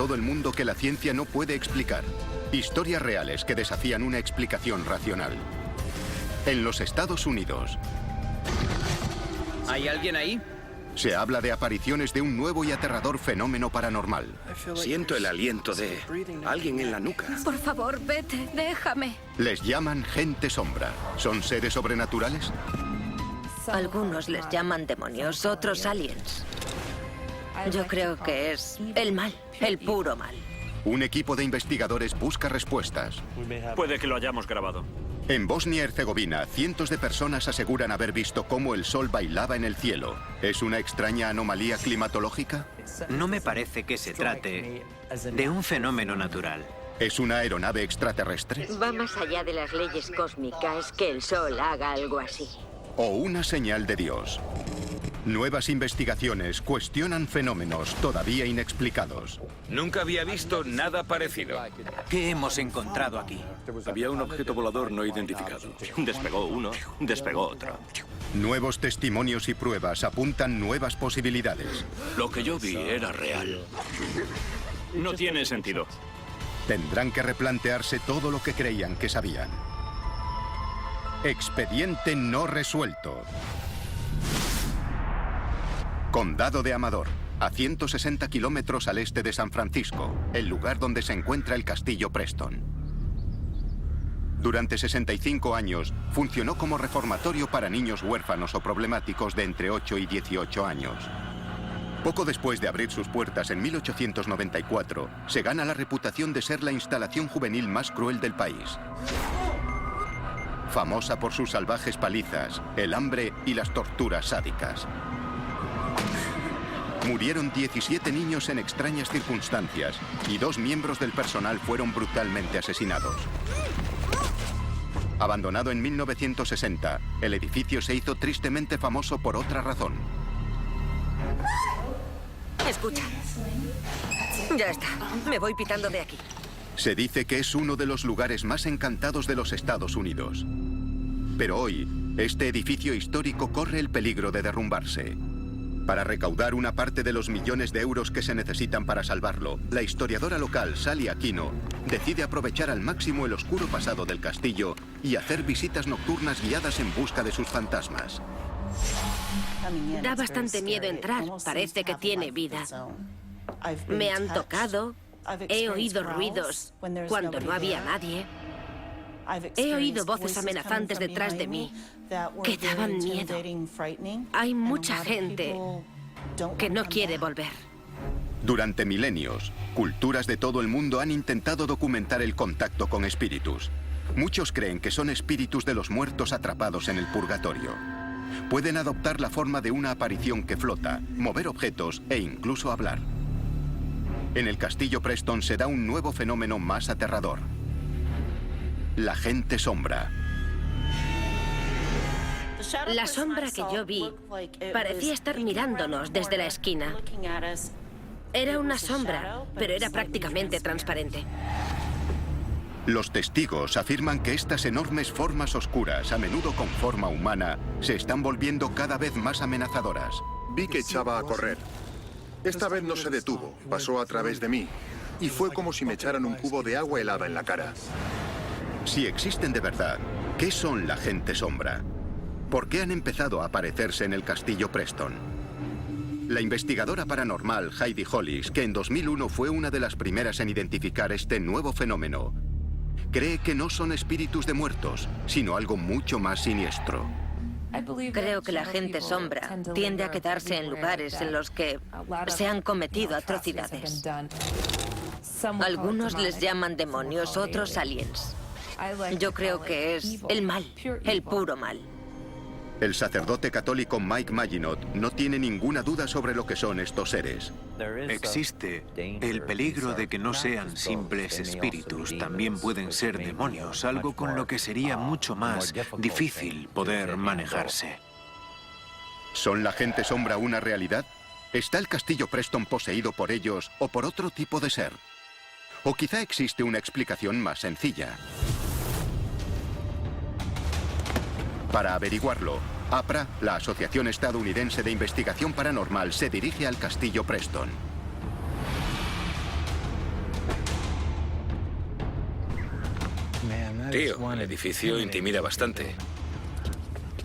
todo el mundo que la ciencia no puede explicar. Historias reales que desafían una explicación racional. En los Estados Unidos, ¿Hay alguien ahí? se habla de apariciones de un nuevo y aterrador fenómeno paranormal. Siento el aliento de alguien en la nuca. Por favor, vete, déjame. Les llaman gente sombra. ¿Son seres sobrenaturales? Algunos les llaman demonios, otros aliens. Yo creo que es el mal, el puro mal. Un equipo de investigadores busca respuestas. Puede que lo hayamos grabado. En Bosnia-Herzegovina, cientos de personas aseguran haber visto cómo el sol bailaba en el cielo. ¿Es una extraña anomalía climatológica? No me parece que se trate de un fenómeno natural. ¿Es una aeronave extraterrestre? Va más allá de las leyes cósmicas que el Sol haga algo así. ¿O una señal de Dios? Nuevas investigaciones cuestionan fenómenos todavía inexplicados. Nunca había visto nada parecido. ¿Qué hemos encontrado aquí? Había un objeto volador no identificado. Despegó uno, despegó otro. Nuevos testimonios y pruebas apuntan nuevas posibilidades. Lo que yo vi era real. No tiene sentido. Tendrán que replantearse todo lo que creían que sabían. Expediente no resuelto. Condado de Amador, a 160 kilómetros al este de San Francisco, el lugar donde se encuentra el Castillo Preston. Durante 65 años, funcionó como reformatorio para niños huérfanos o problemáticos de entre 8 y 18 años. Poco después de abrir sus puertas en 1894, se gana la reputación de ser la instalación juvenil más cruel del país. Famosa por sus salvajes palizas, el hambre y las torturas sádicas. Murieron 17 niños en extrañas circunstancias y 2 miembros del personal fueron brutalmente asesinados. Abandonado en 1960, el edificio se hizo tristemente famoso por otra razón. Escucha. Ya está. Me voy pitando de aquí. Se dice que es uno de los lugares más encantados de los Estados Unidos. Pero hoy, este edificio histórico corre el peligro de derrumbarse. Para recaudar una parte de los millones de euros que se necesitan para salvarlo, la historiadora local Sally Aquino decide aprovechar al máximo el oscuro pasado del castillo y hacer visitas nocturnas guiadas en busca de sus fantasmas. Da bastante miedo entrar. Parece que tiene vida. Me han tocado. He oído ruidos cuando no había nadie. He oído voces amenazantes detrás de mí que daban miedo. Hay mucha gente que no quiere volver. Durante milenios, culturas de todo el mundo han intentado documentar el contacto con espíritus. Muchos creen que son espíritus de los muertos atrapados en el purgatorio. Pueden adoptar la forma de una aparición que flota, mover objetos e incluso hablar. En el Castillo Preston se da un nuevo fenómeno más aterrador: la gente sombra. La sombra que yo vi parecía estar mirándonos desde la esquina. Era una sombra, pero era prácticamente transparente. Los testigos afirman que estas enormes formas oscuras, a menudo con forma humana, se están volviendo cada vez más amenazadoras. Vi que echaba a correr. Esta vez no se detuvo, pasó a través de mí. Y fue como si me echaran un cubo de agua helada en la cara. Si existen de verdad, ¿qué son la gente sombra? ¿Por qué han empezado a aparecerse en el Castillo Preston? La investigadora paranormal Heidi Hollis, que en 2001 fue una de las primeras en identificar este nuevo fenómeno, cree que no son espíritus de muertos, sino algo mucho más siniestro. Creo que la gente sombra tiende a quedarse en lugares en los que se han cometido atrocidades. Algunos les llaman demonios, otros aliens. Yo creo que es el mal, el puro mal. El sacerdote católico Mike Maginot no tiene ninguna duda sobre lo que son estos seres. Existe el peligro de que no sean simples espíritus, también pueden ser demonios, algo con lo que sería mucho más difícil poder manejarse. ¿Son la gente sombra una realidad? ¿Está el Castillo Preston poseído por ellos o por otro tipo de ser? O quizá existe una explicación más sencilla. Para averiguarlo, APRA, la Asociación Estadounidense de Investigación Paranormal, se dirige al Castillo Preston. Tío, el edificio intimida bastante.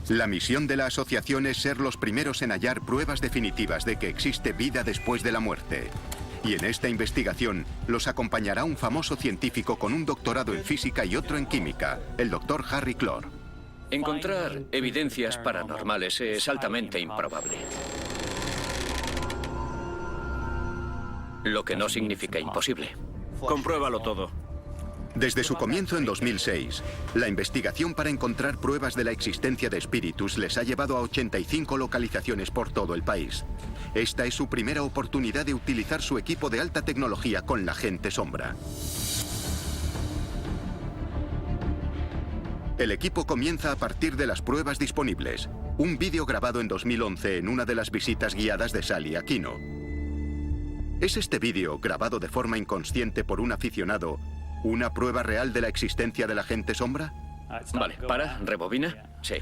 La misión de la asociación es ser los primeros en hallar pruebas definitivas de que existe vida después de la muerte. Y en esta investigación los acompañará un famoso científico con un doctorado en física y otro en química, el Dr. Harry Clore. Encontrar evidencias paranormales es altamente improbable. Lo que no significa imposible. Compruébalo todo. Desde su comienzo en 2006, la investigación para encontrar pruebas de la existencia de espíritus les ha llevado a 85 localizaciones por todo el país. Esta es su primera oportunidad de utilizar su equipo de alta tecnología con la gente sombra. El equipo comienza a partir de las pruebas disponibles. Un vídeo grabado en 2011 en una de las visitas guiadas de Sally Aquino. ¿Es este vídeo, grabado de forma inconsciente por un aficionado, una prueba real de la existencia de la gente sombra? Vale, para, rebobina. Sí.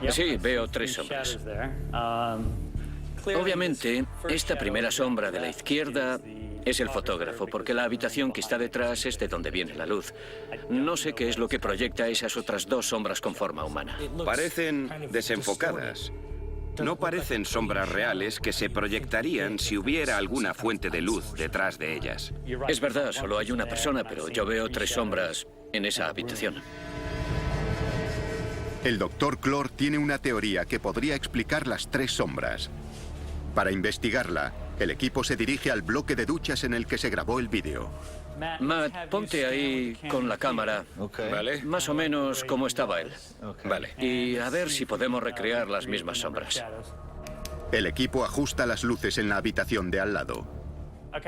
Sí, veo 3 sombras. Obviamente, esta primera sombra de la izquierda es el fotógrafo, porque la habitación que está detrás es de donde viene la luz. No sé qué es lo que proyecta esas otras 2 sombras con forma humana. Parecen desenfocadas. No parecen sombras reales que se proyectarían si hubiera alguna fuente de luz detrás de ellas. Es verdad, solo hay una persona, pero yo veo 3 sombras en esa habitación. El Dr. Clore tiene una teoría que podría explicar las 3 sombras. Para investigarla, el equipo se dirige al bloque de duchas en el que se grabó el vídeo. Matt, ponte ahí con la cámara, ¿Vale? más o menos como estaba él. Vale. Y a ver si podemos recrear las mismas sombras. El equipo ajusta las luces en la habitación de al lado.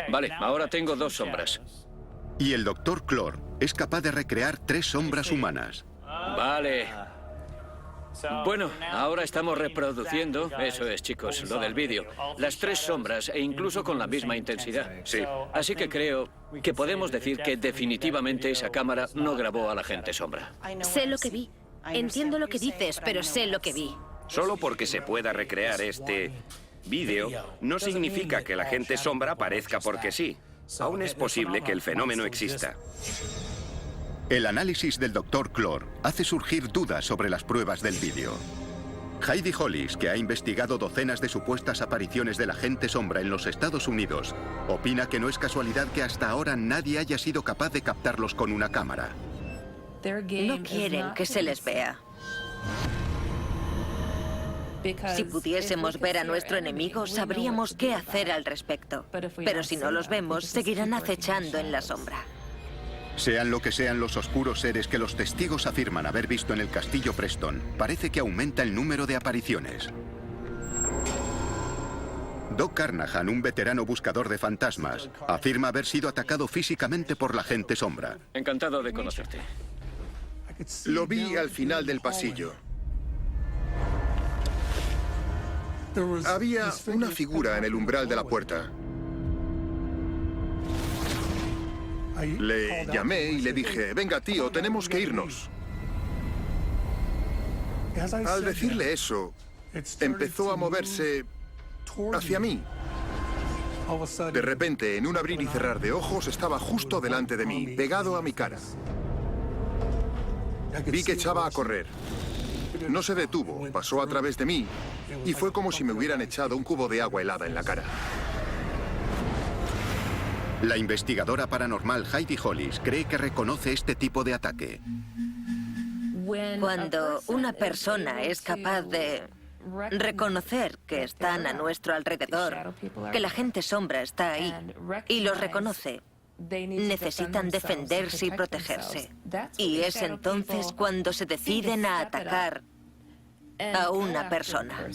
Vale, ahora tengo 2 sombras. Y el Dr. Clore es capaz de recrear 3 sombras humanas. Vale. Bueno, ahora estamos reproduciendo, eso es, chicos, lo del vídeo, las 3 sombras e incluso con la misma intensidad. Sí. Así que creo que podemos decir que definitivamente esa cámara no grabó a la gente sombra. Sé lo que vi. Entiendo lo que dices, pero sé lo que vi. Solo porque se pueda recrear este vídeo no significa que la gente sombra aparezca porque sí. Aún es posible que el fenómeno exista. El análisis del Dr. Clore hace surgir dudas sobre las pruebas del vídeo. Heidi Hollis, que ha investigado docenas de supuestas apariciones de la gente sombra en los Estados Unidos, opina que no es casualidad que hasta ahora nadie haya sido capaz de captarlos con una cámara. No quieren que se les vea. Si pudiésemos ver a nuestro enemigo, sabríamos qué hacer al respecto. Pero si no los vemos, seguirán acechando en la sombra. Sean lo que sean los oscuros seres que los testigos afirman haber visto en el castillo Preston, parece que aumenta el número de apariciones. Doc Carnahan, un veterano buscador de fantasmas, afirma haber sido atacado físicamente por la gente sombra. Encantado de conocerte. Lo vi al final del pasillo. Había una figura en el umbral de la puerta. Le llamé y le dije, venga tío, tenemos que irnos. Al decirle eso, empezó a moverse hacia mí. De repente, en un abrir y cerrar de ojos, estaba justo delante de mí, pegado a mi cara. Vi que echaba a correr. No se detuvo, pasó a través de mí y fue como si me hubieran echado un cubo de agua helada en la cara. La investigadora paranormal Heidi Hollis cree que reconoce este tipo de ataque. Cuando una persona es capaz de reconocer que están a nuestro alrededor, que la gente sombra está ahí y los reconoce, necesitan defenderse y protegerse. Y es entonces cuando se deciden a atacar a una persona.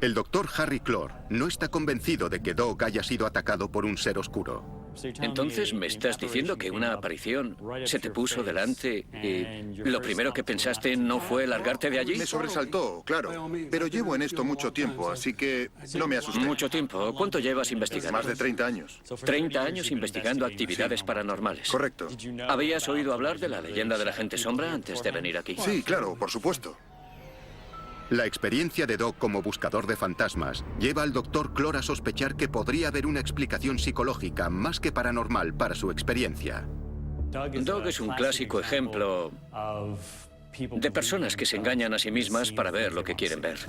El Dr. Harry Clore no está convencido de que Doc haya sido atacado por un ser oscuro. Entonces, ¿me estás diciendo que una aparición se te puso delante y lo primero que pensaste no fue largarte de allí? Me sobresaltó, claro, pero llevo en esto mucho tiempo, así que no me asusté. Mucho tiempo. ¿Cuánto llevas investigando? Más de 30 años. 30 años investigando actividades paranormales. Correcto. ¿Habías oído hablar de la leyenda de la gente sombra antes de venir aquí? Sí, claro, por supuesto. La experiencia de Doc como buscador de fantasmas lleva al Dr. Clore a sospechar que podría haber una explicación psicológica más que paranormal para su experiencia. Doc es un clásico ejemplo de personas que se engañan a sí mismas para ver lo que quieren ver.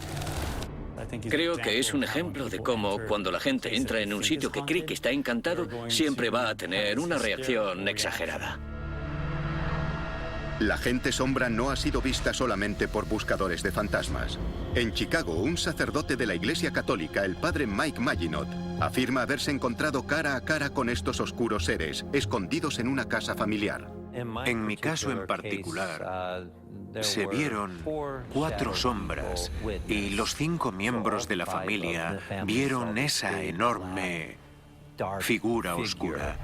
Creo que es un ejemplo de cómo cuando la gente entra en un sitio que cree que está encantado, siempre va a tener una reacción exagerada. La gente sombra no ha sido vista solamente por buscadores de fantasmas. En Chicago, un sacerdote de la Iglesia Católica, el padre Mike Maginot, afirma haberse encontrado cara a cara con estos oscuros seres, escondidos en una casa familiar. En mi caso en particular, se vieron 4 sombras y los 5 miembros de la familia vieron esa enorme figura oscura.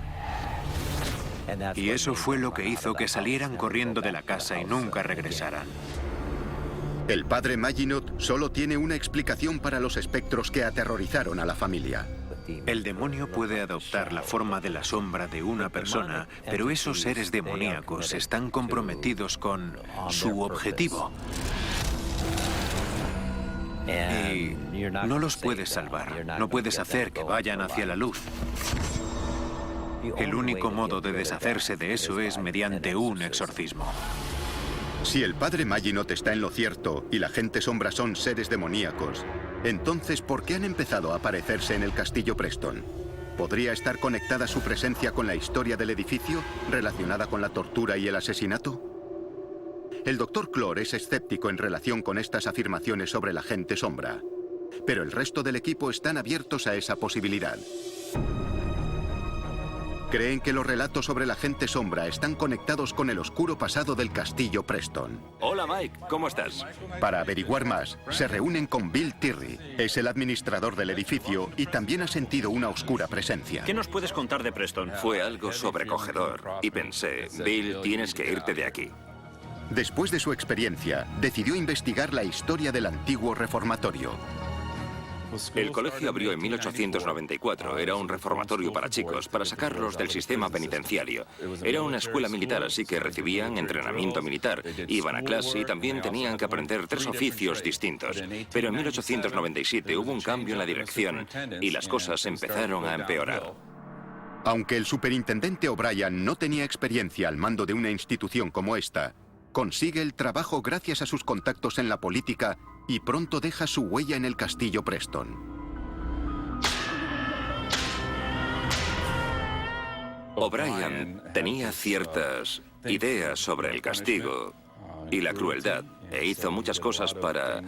Y eso fue lo que hizo que salieran corriendo de la casa y nunca regresaran. El padre Maginot solo tiene una explicación para los espectros que aterrorizaron a la familia. El demonio puede adoptar la forma de la sombra de una persona, pero esos seres demoníacos están comprometidos con su objetivo. Y no los puedes salvar, no puedes hacer que vayan hacia la luz. El único modo de deshacerse de eso es mediante un exorcismo. Si el padre Maginot está en lo cierto y la gente sombra son seres demoníacos, entonces ¿por qué han empezado a aparecerse en el castillo Preston? ¿Podría estar conectada su presencia con la historia del edificio, relacionada con la tortura y el asesinato? El Dr. Clore es escéptico en relación con estas afirmaciones sobre la gente sombra, pero el resto del equipo están abiertos a esa posibilidad. Creen que los relatos sobre la gente sombra están conectados con el oscuro pasado del castillo Preston. Hola Mike, ¿cómo estás? Para averiguar más, se reúnen con Bill Tirry. Es el administrador del edificio y también ha sentido una oscura presencia. ¿Qué nos puedes contar de Preston? Fue algo sobrecogedor y pensé, Bill, tienes que irte de aquí. Después de su experiencia, decidió investigar la historia del antiguo reformatorio. El colegio abrió en 1894. Era un reformatorio para chicos, para sacarlos del sistema penitenciario. Era una escuela militar, así que recibían entrenamiento militar. Iban a clase y también tenían que aprender 3 oficios distintos. Pero en 1897 hubo un cambio en la dirección y las cosas empezaron a empeorar. Aunque el superintendente O'Brien no tenía experiencia al mando de una institución como esta, consigue el trabajo gracias a sus contactos en la política y pronto deja su huella en el castillo Preston. O'Brien tenía ciertas ideas sobre el castigo y la crueldad e hizo muchas cosas para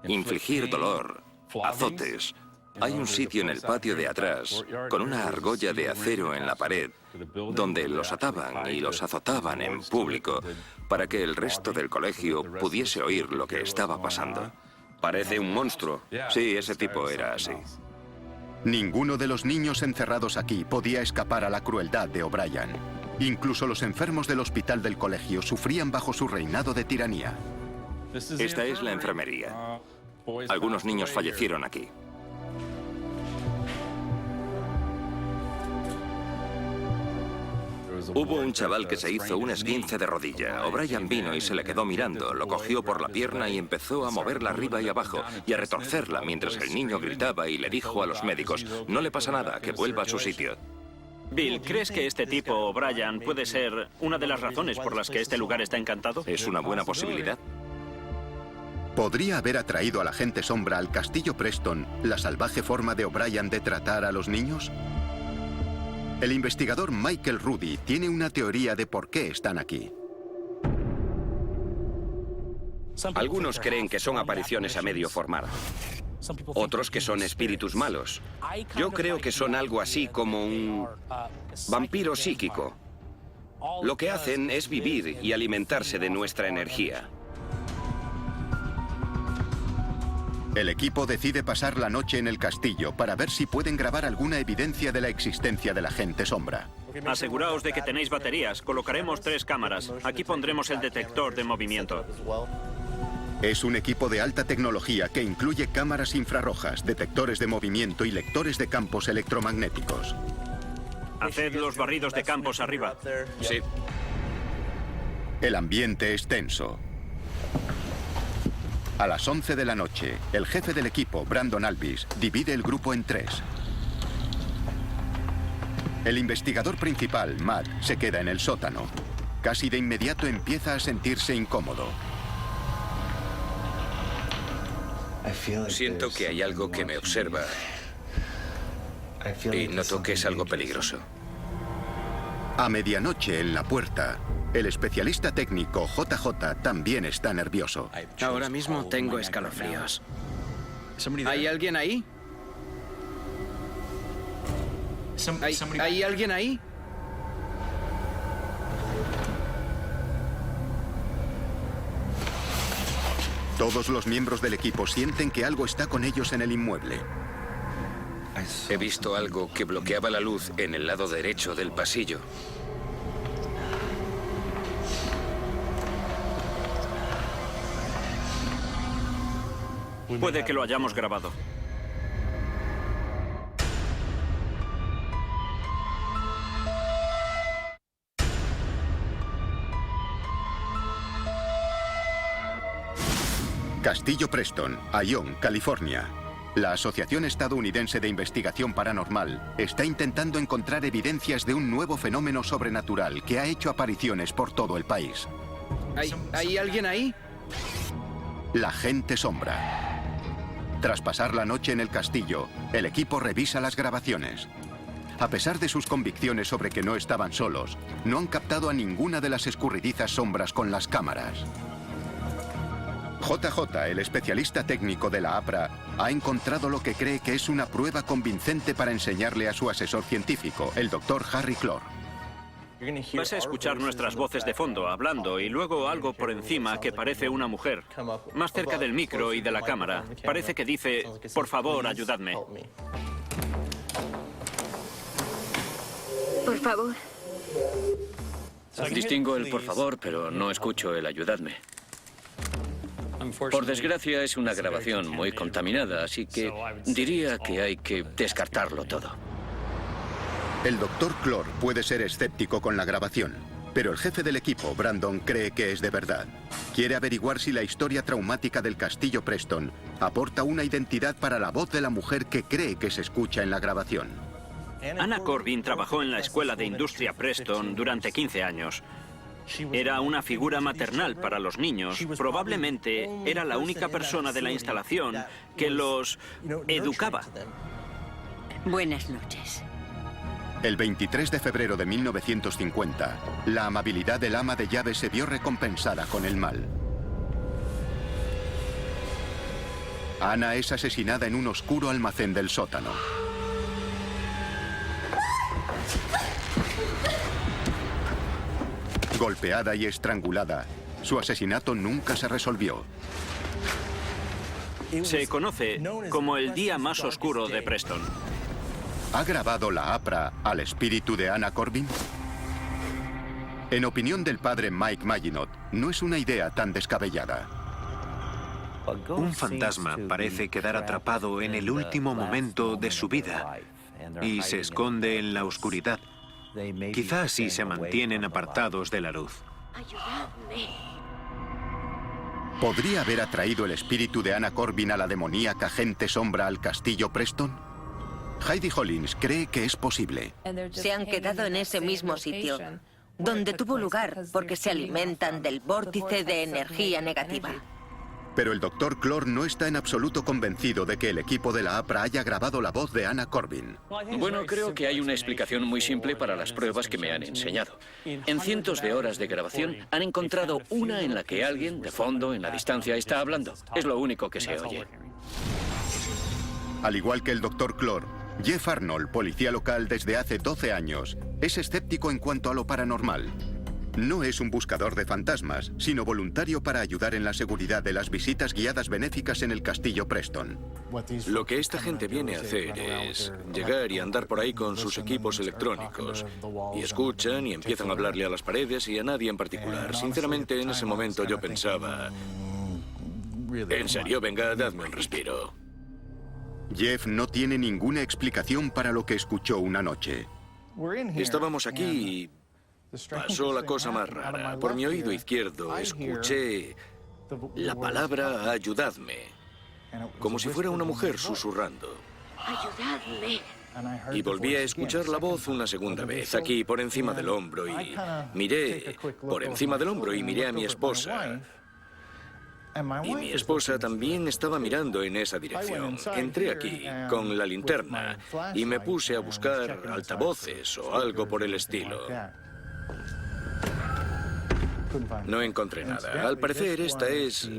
infligir dolor, azotes. Hay un sitio en el patio de atrás con una argolla de acero en la pared donde los ataban y los azotaban en público para que el resto del colegio pudiese oír lo que estaba pasando. Parece un monstruo. Sí, ese tipo era así. Ninguno de los niños encerrados aquí podía escapar a la crueldad de O'Brien. Incluso los enfermos del hospital del colegio sufrían bajo su reinado de tiranía. Esta es la enfermería. Algunos niños fallecieron aquí. Hubo un chaval que se hizo un esguince de rodilla. O'Brien vino y se le quedó mirando, lo cogió por la pierna y empezó a moverla arriba y abajo y a retorcerla mientras el niño gritaba y le dijo a los médicos, no le pasa nada, que vuelva a su sitio. Bill, ¿crees que este tipo, O'Brien, puede ser una de las razones por las que este lugar está encantado? Es una buena posibilidad. ¿Podría haber atraído a la gente sombra al castillo Preston la salvaje forma de O'Brien de tratar a los niños? El investigador Michael Rudy tiene una teoría de por qué están aquí. Algunos creen que son apariciones a medio formar. Otros que son espíritus malos. Yo creo que son algo así como un vampiro psíquico. Lo que hacen es vivir y alimentarse de nuestra energía. El equipo decide pasar la noche en el castillo para ver si pueden grabar alguna evidencia de la existencia de la gente sombra. Aseguraos de que tenéis baterías. Colocaremos 3 cámaras. Aquí pondremos el detector de movimiento. Es un equipo de alta tecnología que incluye cámaras infrarrojas, detectores de movimiento y lectores de campos electromagnéticos. Haced los barridos de campos arriba. Sí. El ambiente es tenso. A las 11 de la noche, el jefe del equipo, Brandon Albis, divide el grupo en 3. El investigador principal, Matt, se queda en el sótano. Casi de inmediato empieza a sentirse incómodo. Siento que hay algo que me observa y noto que es algo peligroso. A medianoche, en la puerta, el especialista técnico JJ también está nervioso. Ahora mismo tengo escalofríos. ¿Hay alguien ahí? ¿Hay alguien ahí? Todos los miembros del equipo sienten que algo está con ellos en el inmueble. He visto algo que bloqueaba la luz en el lado derecho del pasillo. Puede que lo hayamos grabado. Castillo Preston, Ione, California. La Asociación Estadounidense de Investigación Paranormal está intentando encontrar evidencias de un nuevo fenómeno sobrenatural que ha hecho apariciones por todo el país. ¿Hay alguien ahí? La Gente Sombra. Tras pasar la noche en el castillo, el equipo revisa las grabaciones. A pesar de sus convicciones sobre que no estaban solos, no han captado a ninguna de las escurridizas sombras con las cámaras. JJ, el especialista técnico de la APRA, ha encontrado lo que cree que es una prueba convincente para enseñarle a su asesor científico, el Dr. Harry Clore. Vas a escuchar nuestras voces de fondo hablando y luego algo por encima que parece una mujer, más cerca del micro y de la cámara. Parece que dice, por favor, ayudadme. Por favor. Distingo el por favor, pero no escucho el ayudadme. Por desgracia, es una grabación muy contaminada, así que diría que hay que descartarlo todo. El Dr. Clore puede ser escéptico con la grabación, pero el jefe del equipo, Brandon, cree que es de verdad. Quiere averiguar si la historia traumática del Castillo Preston aporta una identidad para la voz de la mujer que cree que se escucha en la grabación. Anna Corbin trabajó en la Escuela de Industria Preston durante 15 años. Era una figura maternal para los niños. Probablemente era la única persona de la instalación que los educaba. Buenas noches. El 23 de febrero de 1950, la amabilidad del ama de llaves se vio recompensada con el mal. Ana es asesinada en un oscuro almacén del sótano. Golpeada y estrangulada, su asesinato nunca se resolvió. Se conoce como el día más oscuro de Preston. ¿Ha grabado la APRA al espíritu de Anna Corbin? En opinión del padre Mike Maginot, no es una idea tan descabellada. Un fantasma parece quedar atrapado en el último momento de su vida y se esconde en la oscuridad. Quizás así se mantienen apartados de la luz. Ayudadme. ¿Podría haber atraído el espíritu de Anna Corbin a la demoníaca Gente Sombra al Castillo Preston? Heidi Hollins cree que es posible. Se han quedado en ese mismo sitio, donde tuvo lugar porque se alimentan del vórtice de energía negativa. Pero el Dr. Clore no está en absoluto convencido de que el equipo de la APRA haya grabado la voz de Anna Corbin. Bueno, creo que hay una explicación muy simple para las pruebas que me han enseñado. En cientos de horas de grabación han encontrado una en la que alguien, de fondo, en la distancia, está hablando. Es lo único que se oye. Al igual que el Dr. Clore, Jeff Arnold, policía local desde hace 12 años, es escéptico en cuanto a lo paranormal. No es un buscador de fantasmas, sino voluntario para ayudar en la seguridad de las visitas guiadas benéficas en el Castillo Preston. Lo que esta gente viene a hacer es llegar y andar por ahí con sus equipos electrónicos. Y escuchan y empiezan a hablarle a las paredes y a nadie en particular. Sinceramente, en ese momento yo pensaba... En serio, venga, dadme un respiro. Jeff no tiene ninguna explicación para lo que escuchó una noche. Estábamos aquí y... pasó la cosa más rara. Por mi oído izquierdo escuché la palabra ayudadme, como si fuera una mujer susurrando. Ayudadme. Y volví a escuchar la voz una segunda vez, aquí por encima del hombro, y miré por encima del hombro y miré a mi esposa. Y mi esposa también estaba mirando en esa dirección. Entré aquí con la linterna y me puse a buscar altavoces o algo por el estilo. No encontré nada. Al parecer esta es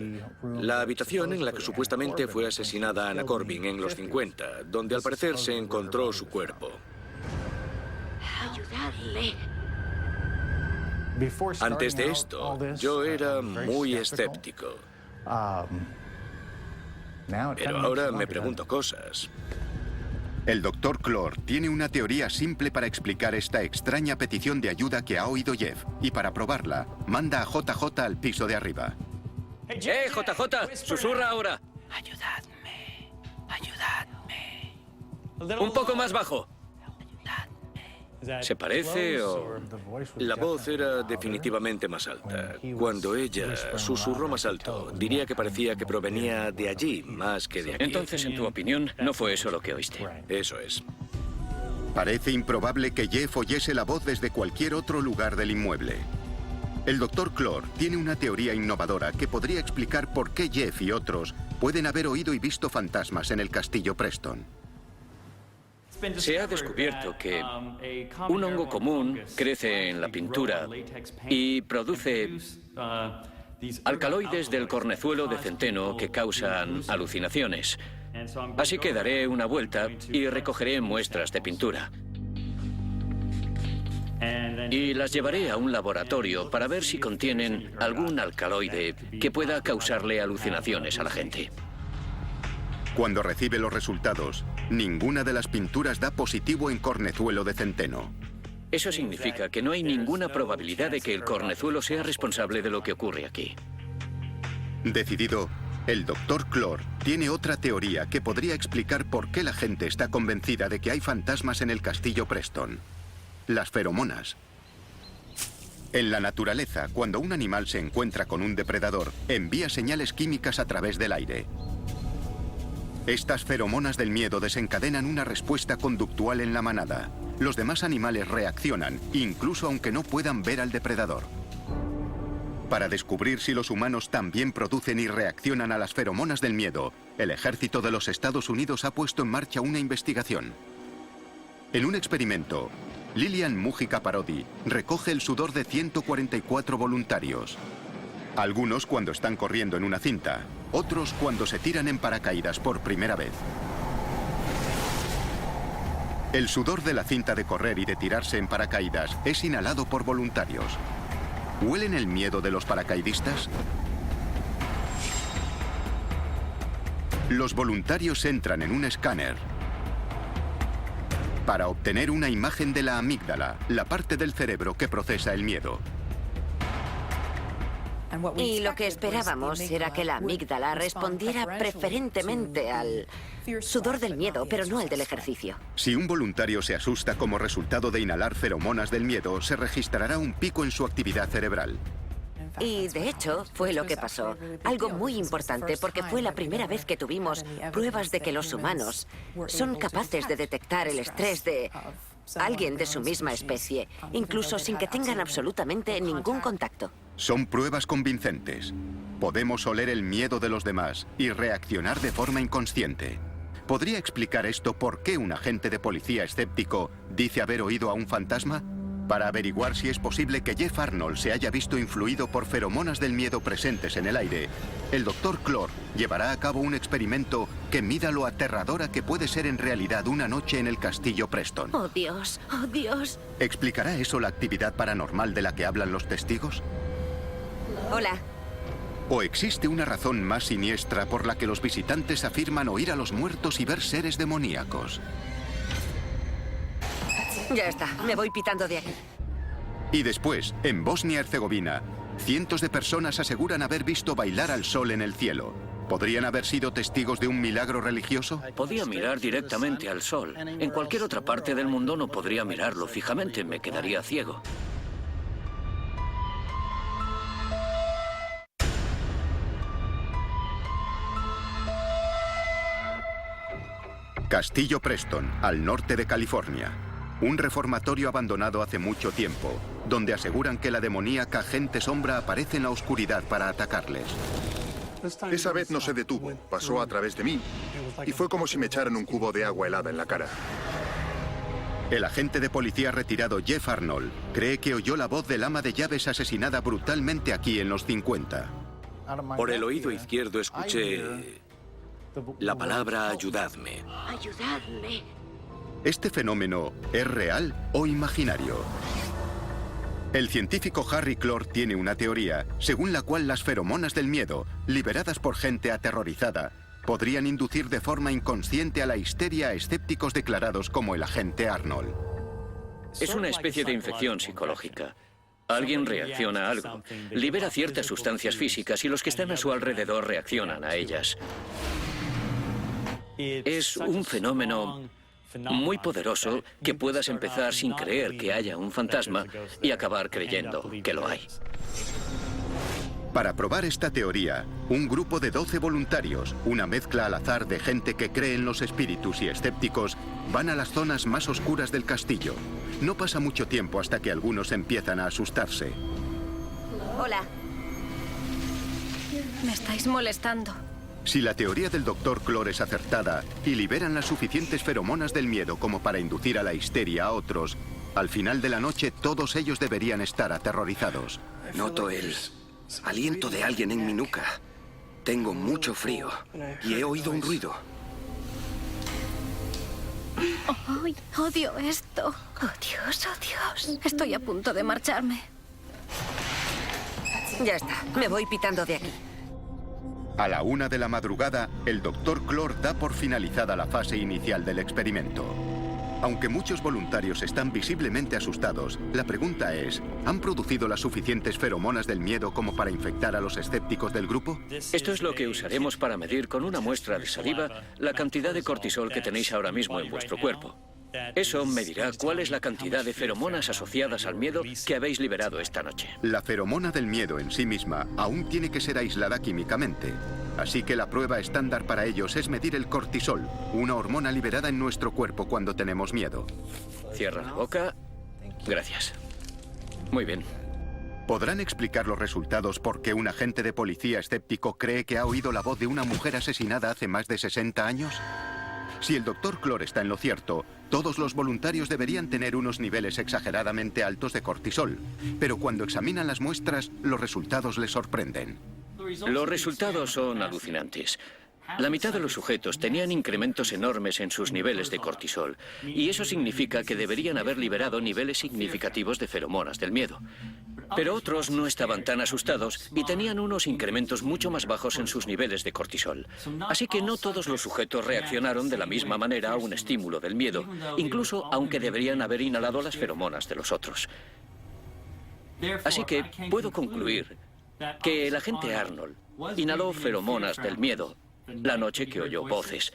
la habitación en la que supuestamente fue asesinada Anna Corbin en los 50, donde al parecer se encontró su cuerpo. Ayudadme. Antes de esto, yo era muy escéptico. Pero ahora me pregunto cosas. El Dr. Clore tiene una teoría simple para explicar esta extraña petición de ayuda que ha oído Jeff, y para probarla, manda a JJ al piso de arriba. JJ! ¡Susurra ahora! Ayudadme. Ayudadme. Un poco más bajo. ¿Se parece o...? La voz era definitivamente más alta. Cuando ella susurró más alto, diría que parecía que provenía de allí más que de aquí. Entonces, en tu opinión, no fue eso lo que oíste. Eso es. Parece improbable que Jeff oyese la voz desde cualquier otro lugar del inmueble. El Dr. Clore tiene una teoría innovadora que podría explicar por qué Jeff y otros pueden haber oído y visto fantasmas en el castillo Preston. Se ha descubierto que un hongo común crece en la pintura y produce alcaloides del cornezuelo de centeno que causan alucinaciones. Así que daré una vuelta y recogeré muestras de pintura. Y las llevaré a un laboratorio para ver si contienen algún alcaloide que pueda causarle alucinaciones a la gente. Cuando recibe los resultados, ninguna de las pinturas da positivo en cornezuelo de centeno. Eso significa que no hay ninguna probabilidad de que el cornezuelo sea responsable de lo que ocurre aquí. Decidido, el Dr. Clore tiene otra teoría que podría explicar por qué la gente está convencida de que hay fantasmas en el castillo Preston. Las feromonas. En la naturaleza, cuando un animal se encuentra con un depredador, envía señales químicas a través del aire. Estas feromonas del miedo desencadenan una respuesta conductual en la manada. Los demás animales reaccionan, incluso aunque no puedan ver al depredador. Para descubrir si los humanos también producen y reaccionan a las feromonas del miedo, el ejército de los Estados Unidos ha puesto en marcha una investigación. En un experimento, Lilian Mujica Parodi recoge el sudor de 144 voluntarios. Algunos cuando están corriendo en una cinta, otros cuando se tiran en paracaídas por primera vez. El sudor de la cinta de correr y de tirarse en paracaídas es inhalado por voluntarios. ¿Huelen el miedo de los paracaidistas? Los voluntarios entran en un escáner para obtener una imagen de la amígdala, la parte del cerebro que procesa el miedo. Y lo que esperábamos era que la amígdala respondiera preferentemente al sudor del miedo, pero no al del ejercicio. Si un voluntario se asusta como resultado de inhalar feromonas del miedo, se registrará un pico en su actividad cerebral. Y de hecho, fue lo que pasó. Algo muy importante, porque fue la primera vez que tuvimos pruebas de que los humanos son capaces de detectar el estrés de alguien de su misma especie, incluso sin que tengan absolutamente ningún contacto. Son pruebas convincentes. Podemos oler el miedo de los demás y reaccionar de forma inconsciente. ¿Podría explicar esto por qué un agente de policía escéptico dice haber oído a un fantasma? Para averiguar si es posible que Jeff Arnold se haya visto influido por feromonas del miedo presentes en el aire, el Dr. Clore llevará a cabo un experimento que mida lo aterradora que puede ser en realidad una noche en el castillo Preston. ¡Oh, Dios! ¡Oh, Dios! ¿Explicará eso la actividad paranormal de la que hablan los testigos? Hola. ¿O existe una razón más siniestra por la que los visitantes afirman oír a los muertos y ver seres demoníacos? Ya está, me voy pitando de aquí. Y después, en Bosnia-Herzegovina, cientos de personas aseguran haber visto bailar al sol en el cielo. ¿Podrían haber sido testigos de un milagro religioso? Podía mirar directamente al sol. En cualquier otra parte del mundo no podría mirarlo fijamente, me quedaría ciego. Castillo Preston, al norte de California. Un reformatorio abandonado hace mucho tiempo, donde aseguran que la demoníaca agente sombra aparece en la oscuridad para atacarles. Esa vez no se detuvo, pasó a través de mí y fue como si me echaran un cubo de agua helada en la cara. El agente de policía retirado Jeff Arnold cree que oyó la voz del ama de llaves asesinada brutalmente aquí en los 50. Por el oído izquierdo escuché la palabra ayudadme. Ayudadme. ¿Este fenómeno es real o imaginario? El científico Harry Clore tiene una teoría según la cual las feromonas del miedo, liberadas por gente aterrorizada, podrían inducir de forma inconsciente a la histeria a escépticos declarados como el agente Arnold. Es una especie de infección psicológica. Alguien reacciona a algo, libera ciertas sustancias físicas y los que están a su alrededor reaccionan a ellas. Es un fenómeno muy poderoso que puedas empezar sin creer que haya un fantasma y acabar creyendo que lo hay. Para probar esta teoría, un grupo de 12 voluntarios, una mezcla al azar de gente que cree en los espíritus y escépticos, van a las zonas más oscuras del castillo. No pasa mucho tiempo hasta que algunos empiezan a asustarse. Hola. Me estáis molestando. Si la teoría del Dr. Clore es acertada y liberan las suficientes feromonas del miedo como para inducir a la histeria a otros, al final de la noche todos ellos deberían estar aterrorizados. Noto el aliento de alguien en mi nuca. Tengo mucho frío y he oído un ruido. ¡Ay, odio esto! ¡Oh, Dios, oh, Dios! Estoy a punto de marcharme. Ya está, me voy pitando de aquí. A la 1 de la madrugada, el Dr. Clore da por finalizada la fase inicial del experimento. Aunque muchos voluntarios están visiblemente asustados, la pregunta es, ¿han producido las suficientes feromonas del miedo como para infectar a los escépticos del grupo? Esto es lo que usaremos para medir con una muestra de saliva la cantidad de cortisol que tenéis ahora mismo en vuestro cuerpo. Eso me dirá cuál es la cantidad de feromonas asociadas al miedo que habéis liberado esta noche. La feromona del miedo en sí misma aún tiene que ser aislada químicamente. Así que la prueba estándar para ellos es medir el cortisol, una hormona liberada en nuestro cuerpo cuando tenemos miedo. Cierra la boca. Gracias. Muy bien. ¿Podrán explicar los resultados por qué un agente de policía escéptico cree que ha oído la voz de una mujer asesinada hace más de 60 años? Si el Dr. Clore está en lo cierto, todos los voluntarios deberían tener unos niveles exageradamente altos de cortisol, pero cuando examinan las muestras, los resultados les sorprenden. Los resultados son alucinantes. La mitad de los sujetos tenían incrementos enormes en sus niveles de cortisol, y eso significa que deberían haber liberado niveles significativos de feromonas del miedo. Pero otros no estaban tan asustados y tenían unos incrementos mucho más bajos en sus niveles de cortisol. Así que no todos los sujetos reaccionaron de la misma manera a un estímulo del miedo, incluso aunque deberían haber inhalado las feromonas de los otros. Así que puedo concluir que el agente Arnold inhaló feromonas del miedo la noche que oyó voces.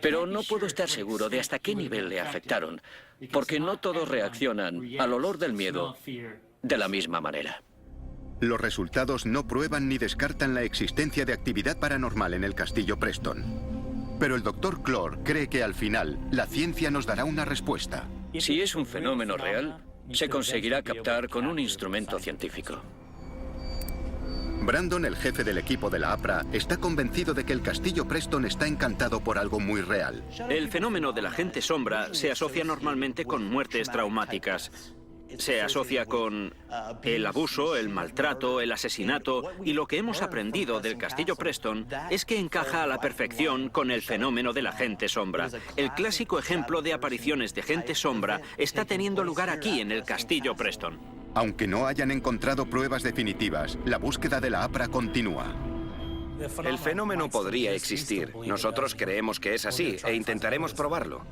Pero no puedo estar seguro de hasta qué nivel le afectaron, porque no todos reaccionan al olor del miedo de la misma manera. Los resultados no prueban ni descartan la existencia de actividad paranormal en el Castillo Preston. Pero el Dr. Clore cree que al final la ciencia nos dará una respuesta. Si es un fenómeno real, se conseguirá captar con un instrumento científico. Brandon, el jefe del equipo de la APRA, está convencido de que el Castillo Preston está encantado por algo muy real. El fenómeno del agente sombra se asocia normalmente con muertes traumáticas. Se asocia con el abuso, el maltrato, el asesinato, y lo que hemos aprendido del Castillo Preston es que encaja a la perfección con el fenómeno del agente sombra. El clásico ejemplo de apariciones de gente sombra está teniendo lugar aquí en el Castillo Preston. Aunque no hayan encontrado pruebas definitivas, la búsqueda de la APRA continúa. El fenómeno podría existir. Nosotros creemos que es así e intentaremos probarlo.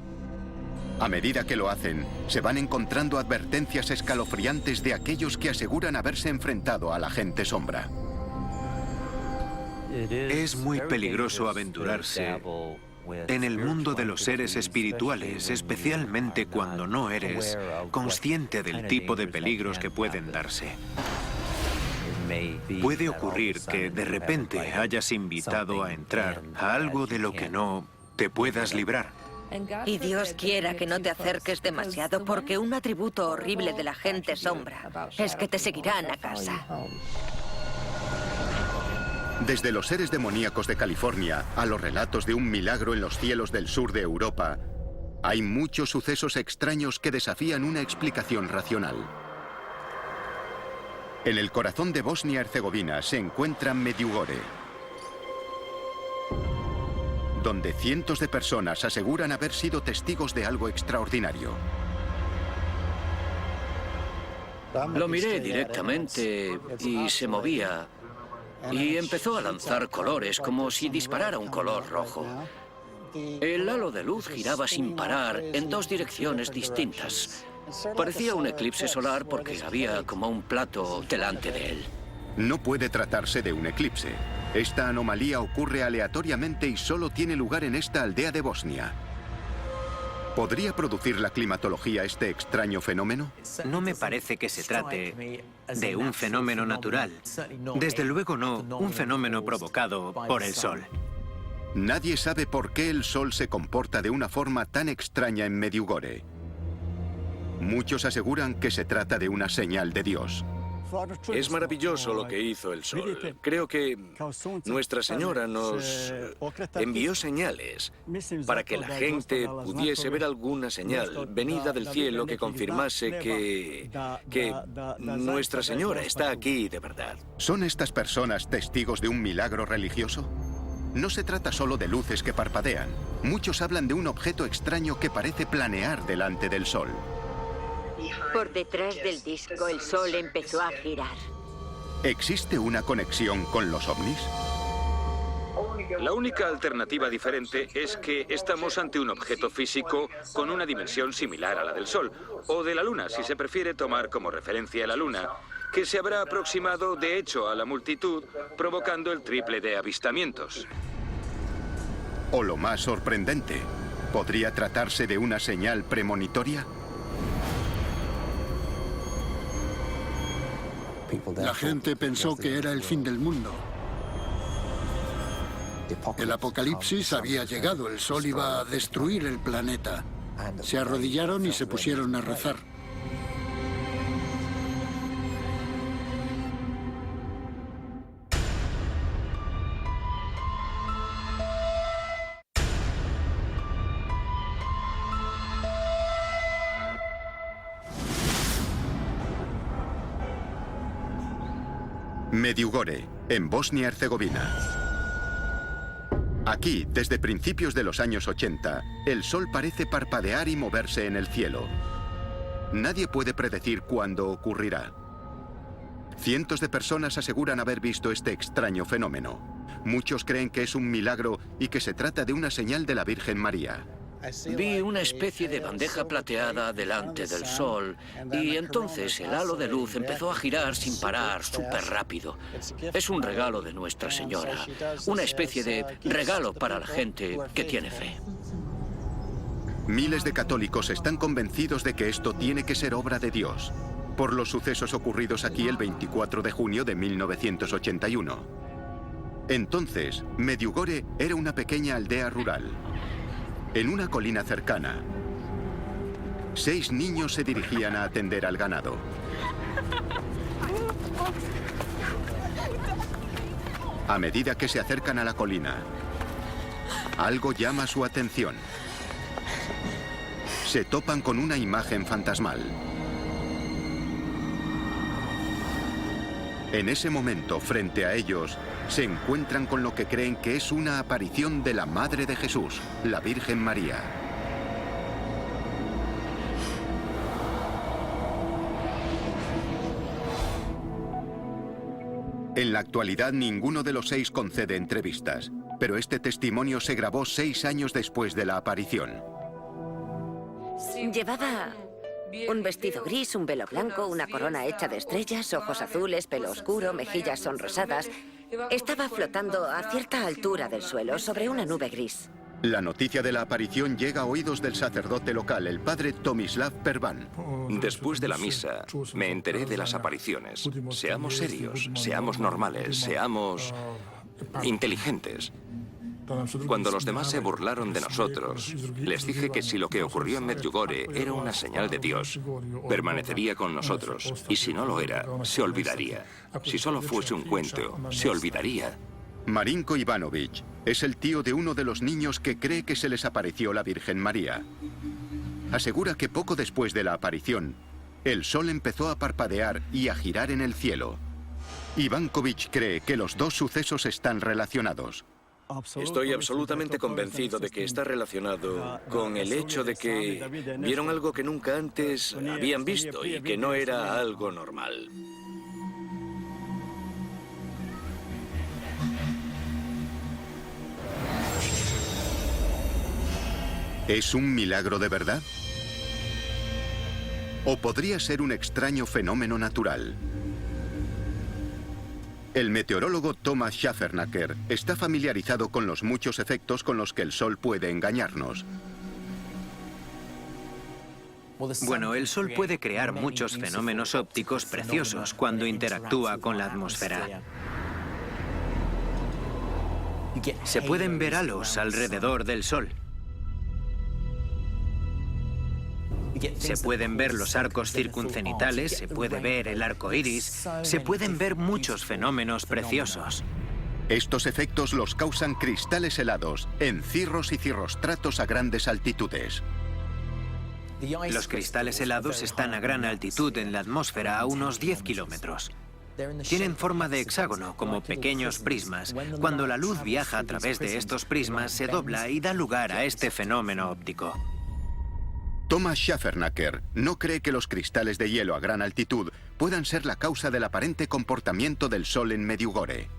A medida que lo hacen, se van encontrando advertencias escalofriantes de aquellos que aseguran haberse enfrentado a la agente sombra. Es muy peligroso aventurarse en el mundo de los seres espirituales, especialmente cuando no eres consciente del tipo de peligros que pueden darse. Puede ocurrir que de repente hayas invitado a entrar a algo de lo que no te puedas librar. Y Dios quiera que no te acerques demasiado, porque un atributo horrible de la gente sombra es que te seguirán a casa. Desde los seres demoníacos de California a los relatos de un milagro en los cielos del sur de Europa, hay muchos sucesos extraños que desafían una explicación racional. En el corazón de Bosnia-Herzegovina se encuentra Medjugorje, donde cientos de personas aseguran haber sido testigos de algo extraordinario. Lo miré directamente y se movía. Y empezó a lanzar colores como si disparara un color rojo. El halo de luz giraba sin parar en dos direcciones distintas. Parecía un eclipse solar porque había como un plato delante de él. No puede tratarse de un eclipse. Esta anomalía ocurre aleatoriamente y solo tiene lugar en esta aldea de Bosnia. ¿Podría producir la climatología este extraño fenómeno? No me parece que se trate de un fenómeno natural. Desde luego no un fenómeno provocado por el Sol. Nadie sabe por qué el Sol se comporta de una forma tan extraña en Medjugorje. Muchos aseguran que se trata de una señal de Dios. Es maravilloso lo que hizo el Sol. Creo que Nuestra Señora nos envió señales para que la gente pudiese ver alguna señal venida del cielo que confirmase que Nuestra Señora está aquí de verdad. ¿Son estas personas testigos de un milagro religioso? No se trata solo de luces que parpadean. Muchos hablan de un objeto extraño que parece planear delante del Sol. Por detrás del disco, el Sol empezó a girar. ¿Existe una conexión con los ovnis? La única alternativa diferente es que estamos ante un objeto físico con una dimensión similar a la del Sol, o de la Luna, si se prefiere tomar como referencia la Luna, que se habrá aproximado de hecho a la multitud, provocando el triple de avistamientos. O lo más sorprendente, ¿podría tratarse de una señal premonitoria? La gente pensó que era el fin del mundo. El apocalipsis había llegado, el Sol iba a destruir el planeta. Se arrodillaron y se pusieron a rezar. Medjugorje, en Bosnia-Herzegovina. Aquí, desde principios de los años 80, el Sol parece parpadear y moverse en el cielo. Nadie puede predecir cuándo ocurrirá. Cientos de personas aseguran haber visto este extraño fenómeno. Muchos creen que es un milagro y que se trata de una señal de la Virgen María. Vi una especie de bandeja plateada delante del Sol y entonces el halo de luz empezó a girar sin parar, súper rápido. Es un regalo de Nuestra Señora, una especie de regalo para la gente que tiene fe. Miles de católicos están convencidos de que esto tiene que ser obra de Dios, por los sucesos ocurridos aquí el 24 de junio de 1981. Entonces, Medjugorje era una pequeña aldea rural. En una colina cercana, 6 niños se dirigían a atender al ganado. A medida que se acercan a la colina, algo llama su atención. Se topan con una imagen fantasmal. En ese momento, frente a ellos, se encuentran con lo que creen que es una aparición de la Madre de Jesús, la Virgen María. En la actualidad, ninguno de los 6 concede entrevistas, pero este testimonio se grabó 6 años después de la aparición. Llevaba un vestido gris, un velo blanco, una corona hecha de estrellas, ojos azules, pelo oscuro, mejillas sonrosadas. Estaba flotando a cierta altura del suelo, sobre una nube gris. La noticia de la aparición llega a oídos del sacerdote local, el padre Tomislav Pervan. Después de la misa, me enteré de las apariciones. Seamos serios, seamos normales, seamos inteligentes. Cuando los demás se burlaron de nosotros, les dije que si lo que ocurrió en Medjugorje era una señal de Dios, permanecería con nosotros, y si no lo era, se olvidaría. Si solo fuese un cuento, se olvidaría. Marinko Ivanovic es el tío de uno de los niños que cree que se les apareció la Virgen María. Asegura que poco después de la aparición, el sol empezó a parpadear y a girar en el cielo. Ivankovic cree que los dos sucesos están relacionados. Estoy absolutamente convencido de que está relacionado con el hecho de que vieron algo que nunca antes habían visto y que no era algo normal. ¿Es un milagro de verdad? ¿O podría ser un extraño fenómeno natural? El meteorólogo Thomas Schaffernaker está familiarizado con los muchos efectos con los que el Sol puede engañarnos. Bueno, el Sol puede crear muchos fenómenos ópticos preciosos cuando interactúa con la atmósfera. Se pueden ver halos alrededor del Sol. Se pueden ver los arcos circuncenitales, se puede ver el arco iris, se pueden ver muchos fenómenos preciosos. Estos efectos los causan cristales helados en cirros y cirrostratos a grandes altitudes. Los cristales helados están a gran altitud en la atmósfera, a unos 10 kilómetros. Tienen forma de hexágono, como pequeños prismas. Cuando la luz viaja a través de estos prismas, se dobla y da lugar a este fenómeno óptico. Thomas Schaffernaker no cree que los cristales de hielo a gran altitud puedan ser la causa del aparente comportamiento del Sol en Medjugorje.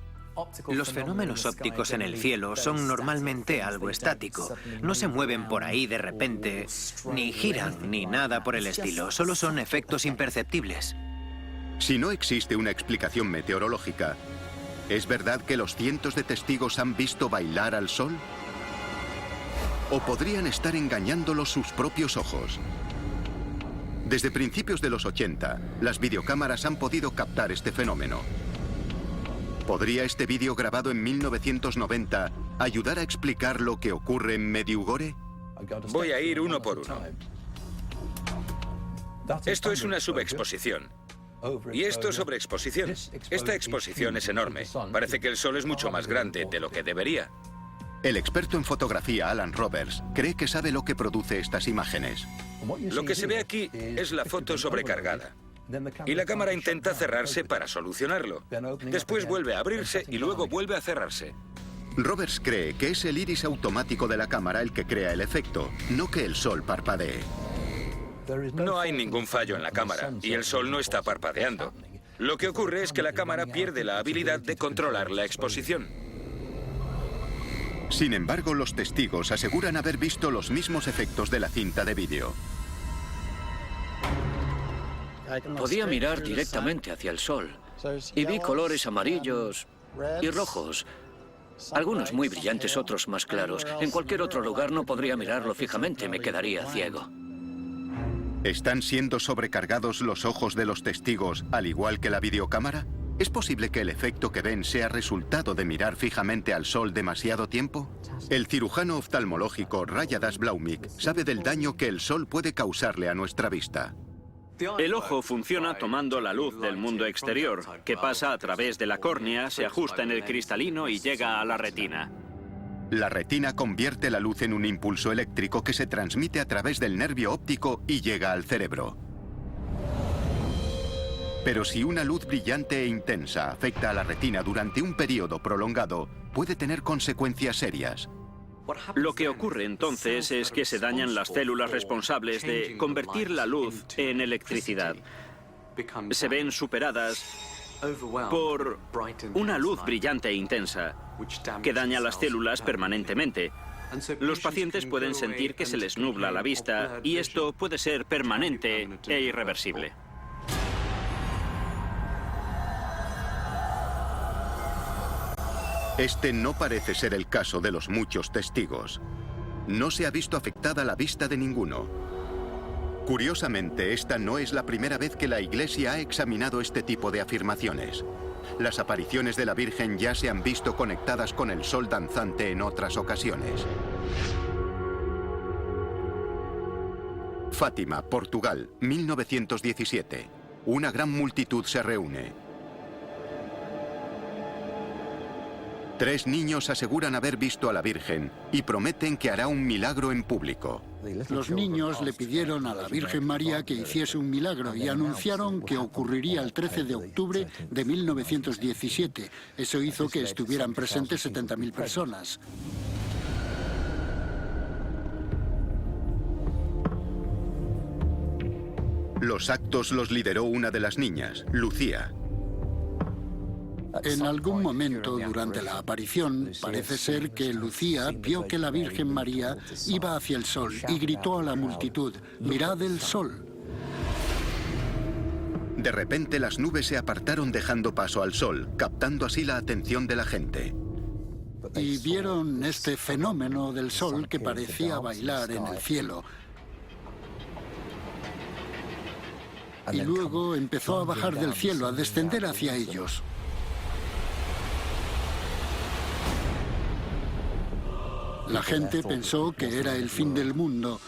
Los fenómenos ópticos en el cielo son normalmente algo estático. No se mueven por ahí de repente, ni giran, ni nada por el estilo. Solo son efectos imperceptibles. Si no existe una explicación meteorológica, ¿es verdad que los cientos de testigos han visto bailar al Sol? ¿O podrían estar engañándolos sus propios ojos? Desde principios de los 80, las videocámaras han podido captar este fenómeno. ¿Podría este vídeo grabado en 1990 ayudar a explicar lo que ocurre en Medjugorje? Voy a ir uno por uno. Esto es una subexposición. Y esto sobreexposición. Esta exposición es enorme. Parece que el Sol es mucho más grande de lo que debería. El experto en fotografía Alan Roberts cree que sabe lo que produce estas imágenes. Lo que se ve aquí es la foto sobrecargada. Y la cámara intenta cerrarse para solucionarlo. Después vuelve a abrirse y luego vuelve a cerrarse. Roberts cree que es el iris automático de la cámara el que crea el efecto, no que el Sol parpadee. No hay ningún fallo en la cámara y el Sol no está parpadeando. Lo que ocurre es que la cámara pierde la habilidad de controlar la exposición. Sin embargo, los testigos aseguran haber visto los mismos efectos de la cinta de vídeo. Podía mirar directamente hacia el Sol y vi colores amarillos y rojos. Algunos muy brillantes, otros más claros. En cualquier otro lugar no podría mirarlo fijamente, me quedaría ciego. ¿Están siendo sobrecargados los ojos de los testigos, al igual que la videocámara? ¿Es posible que el efecto que ven sea resultado de mirar fijamente al Sol demasiado tiempo? El cirujano oftalmológico Rajadas Blaumik sabe del daño que el Sol puede causarle a nuestra vista. El ojo funciona tomando la luz del mundo exterior, que pasa a través de la córnea, se ajusta en el cristalino y llega a la retina. La retina convierte la luz en un impulso eléctrico que se transmite a través del nervio óptico y llega al cerebro. Pero si una luz brillante e intensa afecta a la retina durante un periodo prolongado, puede tener consecuencias serias. Lo que ocurre entonces es que se dañan las células responsables de convertir la luz en electricidad. Se ven superadas por una luz brillante e intensa que daña las células permanentemente. Los pacientes pueden sentir que se les nubla la vista y esto puede ser permanente e irreversible. Este no parece ser el caso de los muchos testigos. No se ha visto afectada la vista de ninguno. Curiosamente, esta no es la primera vez que la Iglesia ha examinado este tipo de afirmaciones. Las apariciones de la Virgen ya se han visto conectadas con el sol danzante en otras ocasiones. Fátima, Portugal, 1917. Una gran multitud se reúne. 3 niños aseguran haber visto a la Virgen y prometen que hará un milagro en público. Los niños le pidieron a la Virgen María que hiciese un milagro y anunciaron que ocurriría el 13 de octubre de 1917. Eso hizo que estuvieran presentes 70.000 personas. Los actos los lideró una de las niñas, Lucía. En algún momento durante la aparición, parece ser que Lucía vio que la Virgen María iba hacia el sol y gritó a la multitud: «¡Mirad el sol!». De repente las nubes se apartaron dejando paso al sol, captando así la atención de la gente. Y vieron este fenómeno del sol que parecía bailar en el cielo. Y luego empezó a bajar del cielo, a descender hacia ellos. La gente pensó que era el fin del mundo,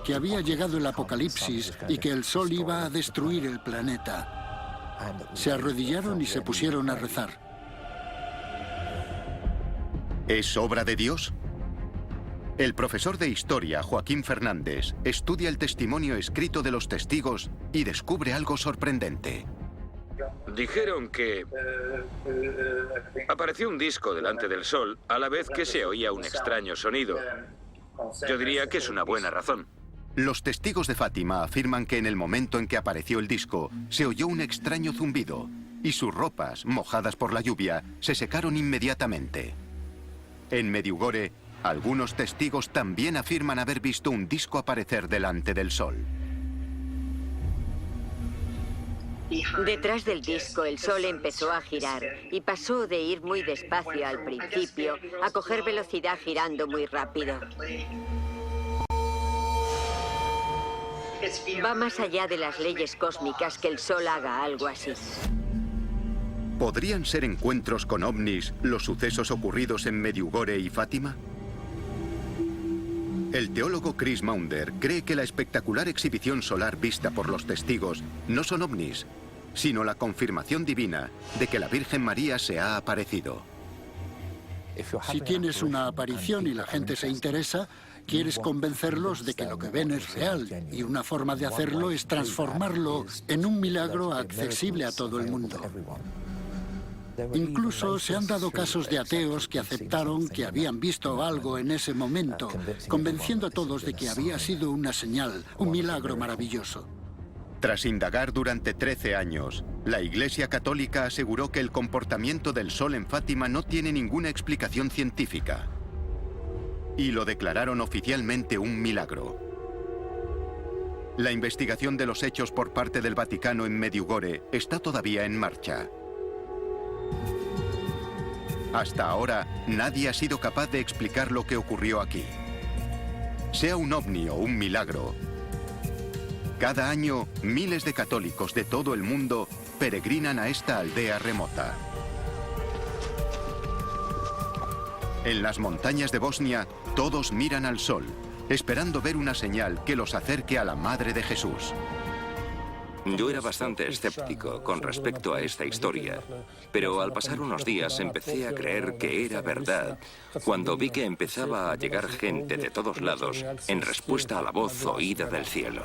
que había llegado el apocalipsis y que el sol iba a destruir el planeta. Se arrodillaron y se pusieron a rezar. ¿Es obra de Dios? El profesor de historia, Joaquín Fernández, estudia el testimonio escrito de los testigos y descubre algo sorprendente. Dijeron que apareció un disco delante del sol a la vez que se oía un extraño sonido. Yo diría que es una buena razón. Los testigos de Fátima afirman que en el momento en que apareció el disco se oyó un extraño zumbido y sus ropas, mojadas por la lluvia, se secaron inmediatamente. En Medjugorje, algunos testigos también afirman haber visto un disco aparecer delante del sol. Detrás del disco el sol empezó a girar y pasó de ir muy despacio al principio a coger velocidad girando muy rápido. Va más allá de las leyes cósmicas que el sol haga algo así. ¿Podrían ser encuentros con ovnis los sucesos ocurridos en Medjugorje y Fátima? El teólogo Chris Maunder cree que la espectacular exhibición solar vista por los testigos no son ovnis, sino la confirmación divina de que la Virgen María se ha aparecido. Si tienes una aparición y la gente se interesa, quieres convencerlos de que lo que ven es real, y una forma de hacerlo es transformarlo en un milagro accesible a todo el mundo. Incluso se han dado casos de ateos que aceptaron que habían visto algo en ese momento, convenciendo a todos de que había sido una señal, un milagro maravilloso. Tras indagar durante 13 años, la Iglesia Católica aseguró que el comportamiento del sol en Fátima no tiene ninguna explicación científica. Y lo declararon oficialmente un milagro. La investigación de los hechos por parte del Vaticano en Medjugorje está todavía en marcha. Hasta ahora, nadie ha sido capaz de explicar lo que ocurrió aquí. Sea un ovni o un milagro, cada año miles de católicos de todo el mundo peregrinan a esta aldea remota. En las montañas de Bosnia, todos miran al sol, esperando ver una señal que los acerque a la Madre de Jesús. Yo era bastante escéptico con respecto a esta historia, pero al pasar unos días empecé a creer que era verdad cuando vi que empezaba a llegar gente de todos lados en respuesta a la voz oída del cielo.